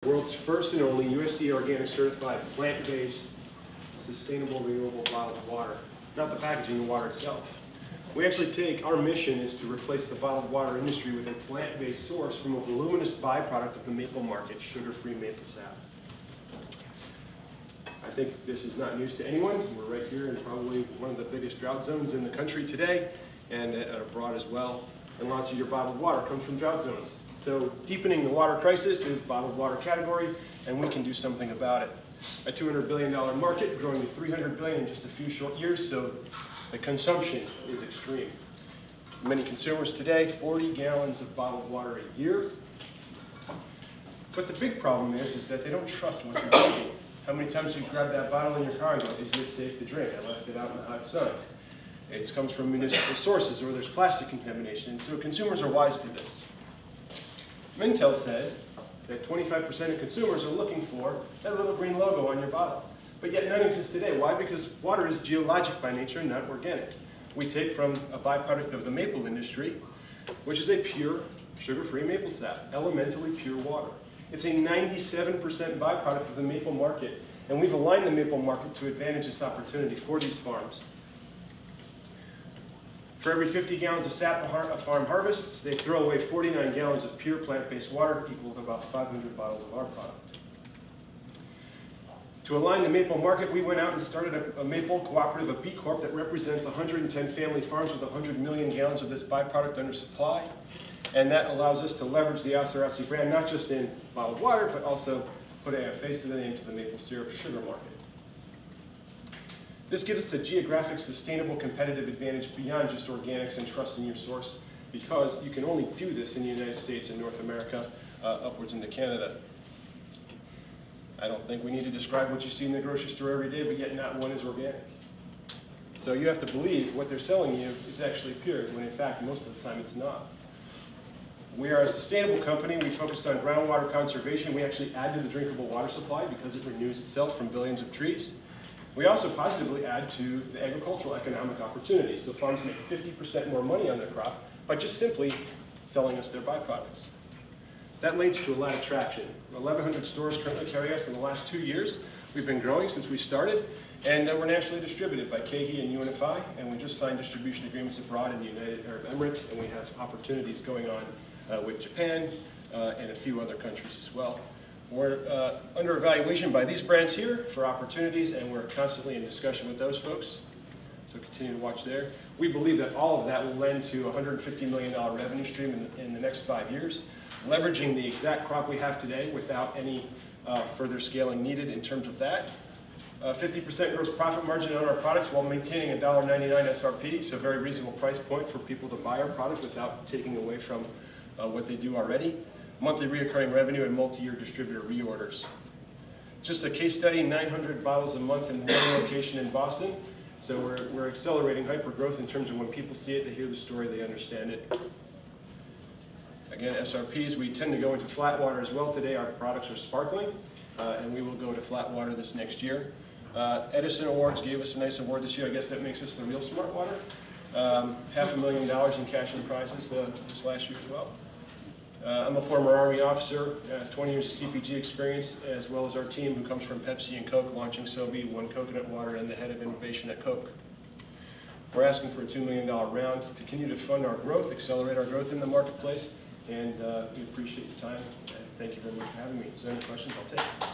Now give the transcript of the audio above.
world's first and only USDA organic certified plant-based, sustainable, renewable bottled water. Not the packaging, the water itself. We actually take, our mission is to replace the bottled water industry with a plant-based source from a voluminous byproduct of the maple market, sugar-free maple sap. I think this is not news to anyone. We're right here in probably one of the biggest drought zones in the country today, and abroad as well. And lots of your bottled water comes from drought zones. So deepening the water crisis is bottled water category, and we can do something about it. A $200 billion market growing to $300 billion in just a few short years, so the consumption is extreme. Many consumers today, 40 gallons of bottled water a year. But the big problem is that they don't trust what they're drinking. How many times do you grab that bottle in your car and go, is this safe to drink? I left it out in the hot sun. It comes from municipal sources, or there's plastic contamination, and so consumers are wise to this. Mintel said that 25% of consumers are looking for that little green logo on your bottle. But yet none exists today. Why? Because water is geologic by nature, not organic. We take from a byproduct of the maple industry, which is a pure, sugar-free maple sap, elementally pure water. It's a 97% byproduct of the maple market, and we've aligned the maple market to advantage this opportunity for these farms. For every 50 gallons of sap a farm harvests, they throw away 49 gallons of pure plant-based water, equal to about 500 bottles of our product. To align the maple market, we went out and started a maple cooperative, a B Corp, that represents 110 family farms with 100 million gallons of this byproduct under supply. And that allows us to leverage the Asarasi brand, not just in bottled water, but also put a face to the name to the maple syrup sugar market. This gives us a geographic, sustainable, competitive advantage beyond just organics and trust in your source, because you can only do this in the United States and North America, upwards into Canada. I don't think we need to describe what you see in the grocery store every day, but yet not one is organic. So you have to believe what they're selling you is actually pure, when in fact, most of the time it's not. We are a sustainable company. We focus on groundwater conservation. We actually add to the drinkable water supply because it renews itself from billions of trees. We also positively add to the agricultural economic opportunities. So farms make 50% more money on their crop by just simply selling us their byproducts. That leads to a lot of traction. 1,100 stores currently carry us in the last 2 years. We've been growing since we started, and we're nationally distributed by KeHE and UNFI, and we just signed distribution agreements abroad in the United Arab Emirates, and we have opportunities going on with Japan and a few other countries as well. We're under evaluation by these brands here for opportunities, and we're constantly in discussion with those folks. So continue to watch there. We believe that all of that will lend to a $150 million revenue stream in the next 5 years, leveraging the exact crop we have today without any further scaling needed in terms of that. 50% gross profit margin on our products while maintaining a $1.99 SRP, so a very reasonable price point for people to buy our product without taking away from what they do already. Monthly reoccurring revenue and multi-year distributor reorders. Just a case study, 900 bottles a month in one location in Boston. So we're accelerating hyper-growth in terms of when people see it, they hear the story, they understand it. Again, SRPs, we tend to go into flat water as well. Today our products are sparkling, and we will go to flat water this next year. Edison Awards gave us a nice award this year. I guess that makes us the real smart water. $500,000 in cash and prizes this last year as well. I'm a former Army officer, 20 years of CPG experience, as well as our team who comes from Pepsi and Coke, launching Sobe, One Coconut Water, and the head of innovation at Coke. We're asking for a $2 million round to continue to fund our growth, accelerate our growth in the marketplace, and we appreciate your time. And thank you very much for having me. Is there any questions? I'll take.